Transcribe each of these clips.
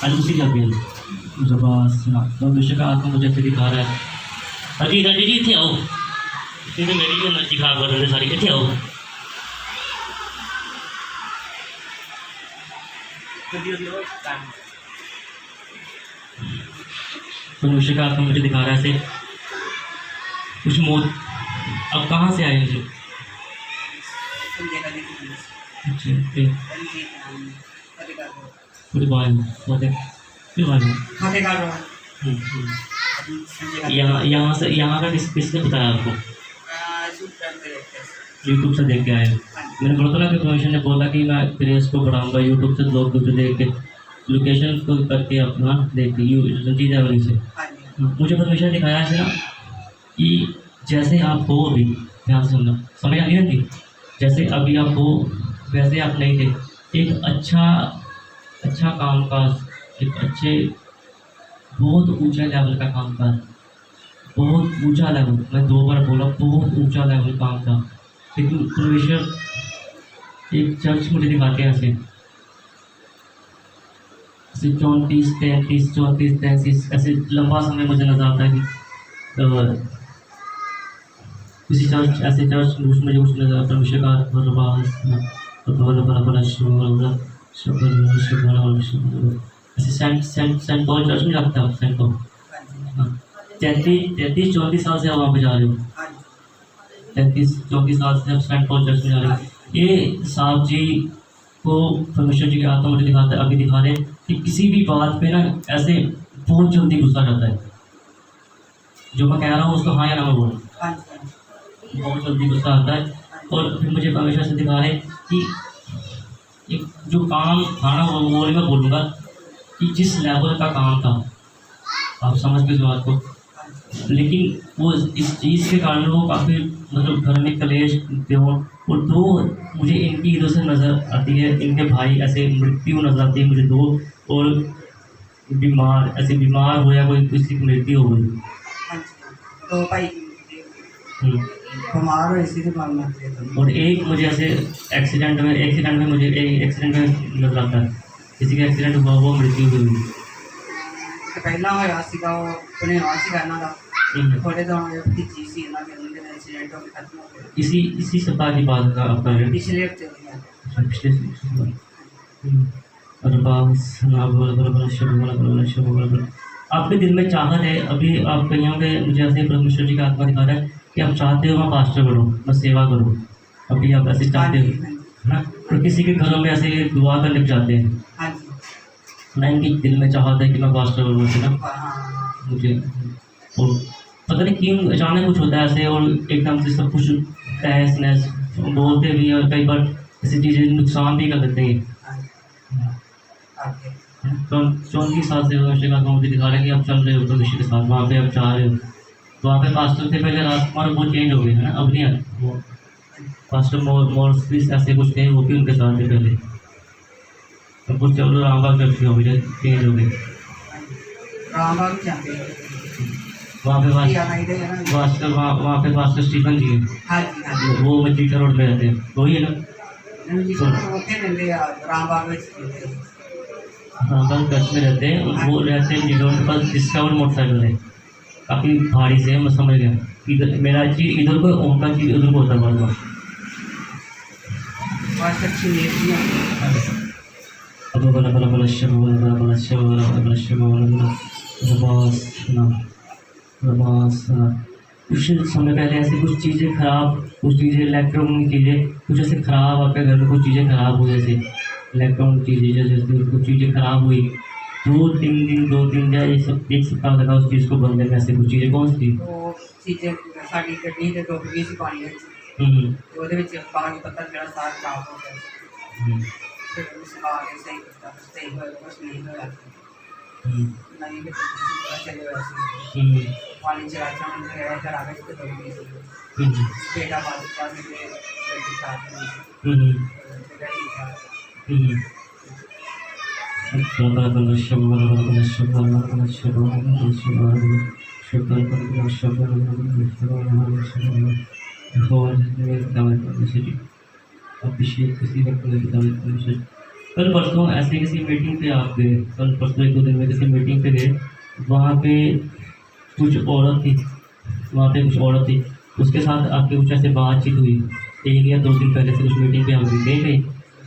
आज उसी का भी जबरदस्त तो विषय का आत्मा मुझे ऐसे दिखा रहा है। अजी दादी जी इतने आओ, इतने मेरी भी एनर्जी खराब कर रहे थे सारी, इतने आओ। तो विषय का आत्मा मुझे दिखा रहा है ऐसे कुछ मौत। अब कहाँ से आए मुझे? अच्छा फिर पूरी बात यहाँ का किसने बताया आपको? यूट्यूब से देख के आए। मैंने बोला था ना कि परमेश्वर ने बोला कि मैं प्रेस को बढ़ाऊंगा यूट्यूब से, लोग वीडियो देख के लोकेशन को करके अपना देख के चीज़ें वहीं से मुझे परमेश्वर ने दिखाया है ना कि जैसे आप हो अभी, ध्यान से सुनना, समझ आ रही है? जैसे अभी आप हो वैसे आप नहीं थे। एक अच्छा काम काज, एक अच्छे बहुत ऊंचा लेवल का काम था, बहुत ऊंचा लेवल, मैं 2 बार बोला बहुत ऊंचा लेवल काम था। लेकिन परमेश्वर एक चर्च मुझे दिखाते हैं ऐसे 34 33 34 33 ऐसे लंबा समय मुझे नजर आता है कि किसी चर्च ऐसे चर्च मुझे कुछ नजर आता है। परमेश्वर का ऐसे सेंट पॉल चर्च में जाता है। सेंट पॉल 33 34 साल से आप वहाँ पे जा रहे हो, 33 34 साल से आप सेंट पॉल चर्च में जा रहे हो। ये साहब जी को परमेश्वर जी के आत्मा मुझे दिखाता है, अभी दिखा रहे हैं कि किसी भी बात पे ना ऐसे बहुत जल्दी गुस्सा जाता है। जो मैं कह रहा हूँ उसको हाँ या ना मैं बोलूँ, बहुत जल्दी गुस्सा आता है। और फिर मुझे परमेश्वर से दिखा रहे कि एक जो काम था ना वो मैं बोलूँगा कि जिस लेवल का काम था, आप समझ गए इस बात को, लेकिन वो इस चीज़ के कारण वो काफ़ी मतलब घर में कलेश और 2 मुझे इनकी इधर से नज़र आती है, इनके भाई ऐसे मृत्यु नज़र आती है मुझे 2, और बीमार ऐसे बीमार हो या कोई किसी की मृत्यु हो गई। तो भाई बीमार हो इसी के और एक मुझे ऐसे एक्सीडेंट में मुझे एक एक्सीडेंट में नजर आता है, किसी का एक्सीडेंट हुआ वो मृत्यु हुई। तो पहला होया सीगा वो उन्हें आसी करना था थोड़े तो की चीज ही ना के उनके एक्सीडेंट हो खत्म हो गया। इसी सप्ताह की बात का आप कर रहे हैं? पिछले हफ्ते पिछले आपके दिल में चाहत है, अभी आप कहीं पे मुझे ऐसे परमेश्वर जी का आत्मा दिखा रहा है कि आप चाहते हो मैं पास्टर बनूं, मैं सेवा करूं, अभी आप ऐसे चाहते हो है ना? तो किसी के घरों में ऐसे दुआ करने जाते हैं ना, इनके दिल में चाहत है कि मैं पास्टर बनूं, है ना? मुझे और पता नहीं क्यों अचानक कुछ होता है ऐसे, और एकदम से सब कुछ तहस नहस बोलते भी, और कई बार ऐसी चीज़ें नुकसान भी कर देते हैं। तो 34 साल से मुझे दिखा रहे हैं कि आप चल रहे हो भविष्य के साथ, वहाँ पे आप चाह रहे हो। तो वहाँ पे पास्टर थे पहले, राजकुमार वो चेंज हो गए है ना, अब नहीं है वो पास्टर मोर्स ऐसे कुछ थे, वो भी उनके साथ थे पहले, अब कुछ चल रहा रामबाग चर्च हो गए, चेंज हो गए। वहाँ पे पास्टर स्टीफन जी है, वो मजीठा रोड में रहते हैं, वही है ना? रामबाग चर्च में रहते हैं, वो रहते हैं जिधर उनके पास डिस्कवर मोटरसाइकिल है, काफ़ी भारी से है, मैं समझ गया। इधर मेरा चीज इधर को ओम चीज उधर को होता है बार अब बला बला बला शब बला बला शब बला बला शब बला कुछ समय पहले ऐसे कुछ चीज़ें खराब, कुछ चीज़ें इलेक्ट्रॉनिक चीज़ें कुछ ऐसे खराब, आपके घर में कुछ चीज़ें खराब हुई, जैसे इलेक्ट्रॉनिक चीज़ें जैसे कुछ चीज़ें खराब हुई, 2-3 दिन या एक सप्ताह लगा उस चीज़ को बनने में। ऐसे कुछ चीज़ें कौन सी चीज़ें साड़ी गड्डी से डुब गई सी पानी ਉਹਦੇ ਵਿੱਚ ਪਾਣੀ ਪੱਤਾ ਜਿਹੜਾ ਸਾਰਾ ਖਰਾਬ ਹੋ ਗਿਆ ਫਿਰ ਉਸ ਆ ਕੇ ਸਹੀ ਕੀਤਾ ਸਹੀ ਹੋਇਆ ਕੁਛ ਨਹੀਂ ਹੋਇਆ नहीं कि पता चले वैसे पानी चला घर आ गए तो डुब गई सी बेटा पास में गड्डी साथ में बेटा ठीक था। अभिषेक किसी वक्त कल परसों ऐसे किसी मीटिंग पे आप गए, कल परसों 1-2 दिन में किसी मीटिंग पे गए, वहाँ पे कुछ औरत थी, वहाँ पे कुछ औरत थी, उसके साथ आपकी कुछ ऐसे बातचीत हुई 1 या 2 दिन पहले से कुछ मीटिंग पे हम गए थे,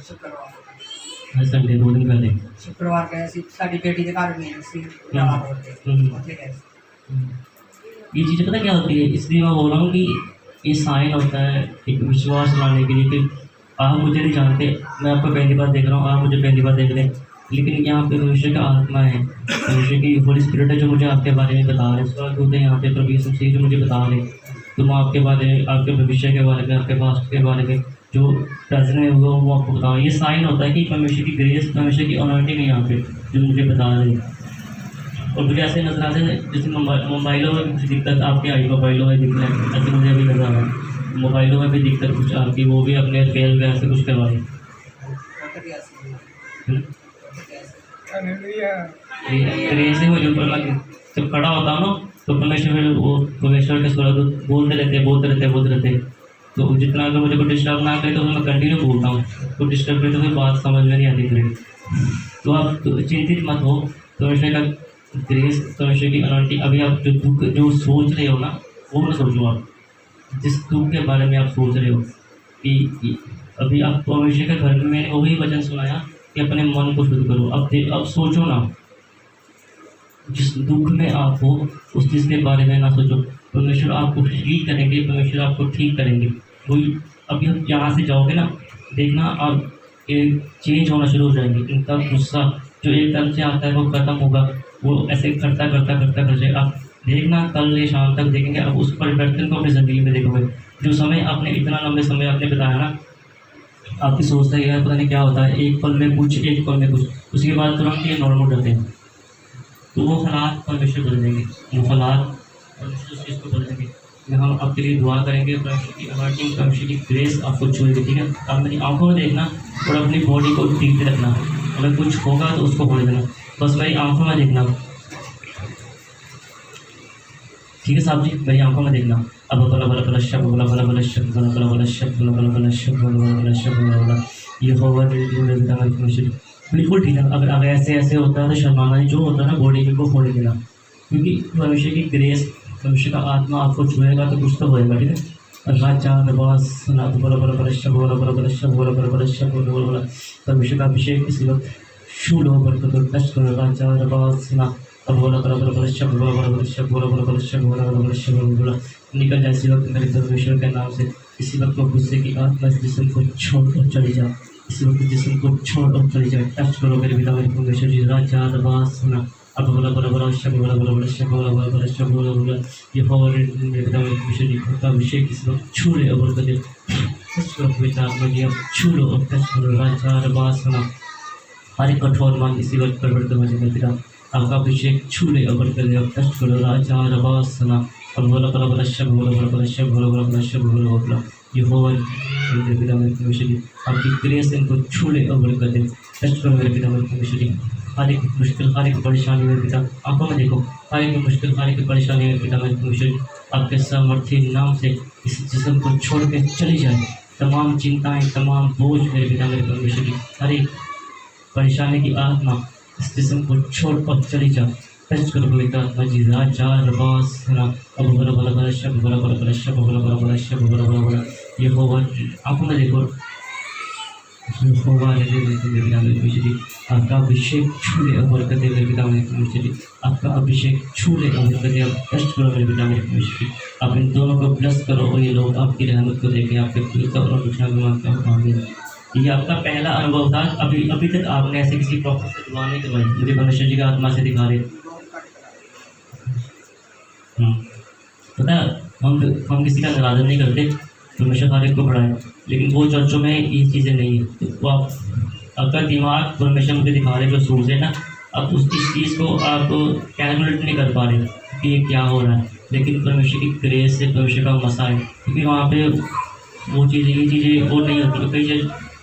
शुक्रवार संडे 2 दिन पहले। शुक्रवार गए सी साडी बेटी के घर में सी उत्थे गए सी। ये चीज़ पता क्या होती है, इसलिए मैं बोल रहा हूँ कि ये साइन होता है एक विश्वास लाने के लिए कि आप मुझे नहीं जानते, मैं आपको पहली बार देख रहा हूँ, आप मुझे पहली बार देख रहे हैं, लेकिन यहाँ पे भविष्य का आत्मा है, भविष्य की होली स्पिरिट है जो मुझे आपके बारे में बता रहे हैं, स्वर्गदूत है यहाँ पे प्रभु यीशु मसीह जो मुझे बता रहे हैं, तुम आपके बारे में, आपके भविष्य के बारे में, आपके पास्ट के बारे में जो प्रेजेंट में हुआ वो आपको बताओ। ये साइन होता है कि परमेश्वर की ग्रेस, परमेश्वर की अनॉइंटिंग है यहाँ पे जो मुझे बता रहे हैं। और मुझे ऐसे नजर आते हैं जैसे मोबाइलों में कुछ दिक्कत आपके आई, मोबाइलों में दिक्कत ऐसे मुझे अभी नजर आ रहा है, मोबाइलों में भी दिक्कत कुछ आपकी, वो भी अपने फेल में ऐसे कुछ करवाए। ग्रेस है मुझे ऊपर लगे, जब खड़ा होता हूँ ना तो परमेश्वर वो परमेश्वर के स्वर्गदूत बोलते रहते, तो जितना अगर मुझे कोई डिस्टर्ब ना करे तो मैं कंटिन्यू बोलता हूँ, तो डिस्टर्ब करे तो फिर बात समझ में नहीं आती मेरी। तो आप तो चिंतित मत हो, परमेश्वर का ग्रेस, परमेश्वर की अनॉइंटिंग, अभी आप जो दुख जो सोच रहे हो ना वो ना सोचो, आप जिस दुख के बारे में आप सोच रहे हो कि अभी आप परमेश्वर के घर में, मैंने वही वचन सुनाया कि अपने मन को शुद्ध करो। अब सोचो ना, जिस दुख में आप हो उस चीज़ के बारे में ना सोचो, परमेश्वर आपको ठीक करेंगे, परमेश्वर आपको ठीक करेंगे। वही अभी आप यहाँ से जाओगे ना, देखना आप एक चेंज होना शुरू हो जाएंगे। इनका गुस्सा जो एक तरफ से आता है वो खत्म होगा, वो ऐसे करता करते आप देखना कल या शाम तक देखेंगे, अब उस परिवर्तन को अपनी ज़िंदगी में देखोगे। जो समय आपने इतना लंबे समय आपने बिताया ना, आपकी सोचता है यार पता नहीं क्या होता है, एक पल में कुछ, उसके बाद तुरंत ये नॉर्मल हो जाते हैं, तो वो हालात परमेश्वर बदल देंगे, वो हालात परमेश्वर उस चीज़ को बदल देंगे। हम आपके लिए दुआ करेंगे, परमेश्वर की अनॉइंटिंग, परमेश्वर की ग्रेस आपको छूएगी, ठीक है। आप मेरी आंखों में देखना और अपनी बॉडी को ठीक रखना, अगर कुछ होगा तो उसको होने देना, बस मेरी आंखों में देखना, ठीक है साहब जी, मेरी आंखों में देखना। अब बला शब्द ये होगा बिल्कुल ठीक है। अगर ऐसे होता है तो शर्माना नहीं, जो होता है ना बॉडी में को होने देना, क्योंकि परमेश्वर की ग्रेस, परमेश्वर का आत्मा आपको छुएगा तो कुछ तो होएगा, ठीक है। राजा नवास परमेश्वर का अभिषेक किसी वक्त शूल होकर तो टच करो, राजा नवास निकल जाए इसी वक्त मेरे परमेश्वर के नाम से। इसी वक्त को गुस्से की आत्मा इस जिस्म को छोड़ और चली जाए, इसी वक्त जिस्म को छोड़ और चली जाए। टच करो मेरे पिता मेरे परमेश्वर जी, राजा सुना अब ये मेरे पिता मेरे परमेश्वर जी का अभिषेक इस वक्त छूले और कर छू लो और टच करो, राजा सुना हर एक कठोर मान इसी वक्त परिवर्तन हो जाए। पिता आपका अभिषेक छूले और कर दिया, टच करो, राजा सुना अब ये हो मेरे पिता मेरे परमेश्वर जी, आपकी ग्रेस इनको छूले और कर दे, टच करो मेरे पिता मेरे परमेश्वर जी। हर एक मुश्किल, हर एक परेशानी मेरे पिता आंखों में देखो, हर एक मुश्किल, हर एक परेशानी मेरे पिता मेरे परमेश्वर जी, आपके सामर्थ्य नाम से इस जिस्म को छोड़ के चली जाए। तमाम चिंताएं, तमाम बोझ मेरे पिता मेरे परमेश्वर जी, हर एक परेशानी की आत्मा इस जिस्म को छोड़ और चली जाए। टच करो पवित्र आत्मा जी, राजा रबास अब ये होगा आंखों में देखो, आपका अभिषेक छूले और कर दे मेरे पिता मेरे परमेश्वर जी, आपका अभिषेक छूले और कर दे। टच करो मेरे पिता मेरे परमेश्वर जी, आप इन दोनों को ब्लेस करो और ये लोग आपकी रहमत को देखें, आपके पवित्र और रक्षा को मांगता हूँ, आमीन। ये आपका पहला अनुभव था, अभी तक आपने ऐसे किसी प्रॉफिट से दुआ नहीं करवाई, मुझे परमेश्वर जी का आत्मा से दिखा रहे। पता है हम किसी का निरादर नहीं करते, परमेश्वर हर एक को बढ़ाए, लेकिन वो चर्चों में ये चीज़ें नहीं है। तो वो आप आपका दिमाग परमेश्वर मुझे दिखा रहे जो सोच है ना, अब उस इस चीज़ को आप कैलकुलेट नहीं कर पा रहे कि ये क्या हो रहा है, लेकिन परमेश्वर की ग्रेस से परमेश्वर का मसा है, क्योंकि वहाँ पे वो चीज़ें ये चीज़ें वो नहीं होती। कई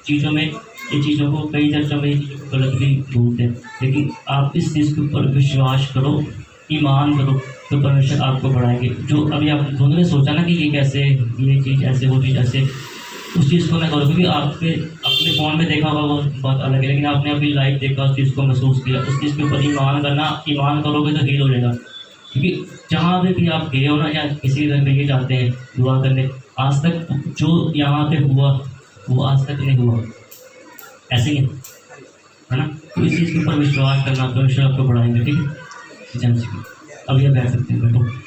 चीज़ों में ये चीज़ों को, कई चर्चों में ये चीज़ों को गलत भी बोलते हैं, लेकिन आप इस चीज़ के ऊपर विश्वास करो, ईमान करो, तो परमेश्वर आपको बढ़ाएंगे। जो अभी आप दोनों ने सोचा ना कि ये कैसे, ये चीज़ ऐसे, वो चीज़ ऐसे, उस चीज़ को ना करो, क्योंकि आपके अपने आपने फ़ोन में देखा होगा वो बात अलग है, लेकिन आपने अभी लाइव देखा, उस चीज़ को महसूस किया, उस चीज़ के ऊपर ईमान करना, ईमान करोगे तो हील हो जाएगा। क्योंकि जहाँ पे भी आप गए हो ना, या किसी घर में ये जाते हैं दुआ करने, आज तक जो यहाँ पे हुआ वो आज तक नहीं हुआ, ऐसे ही है ना। तो इस चीज़ के ऊपर विश्वास करना, परमेश्वर आपको बढ़ाएंगे, ठीक है। जय मसीह की। अभी आप बैठ सकते हैं, बैठो।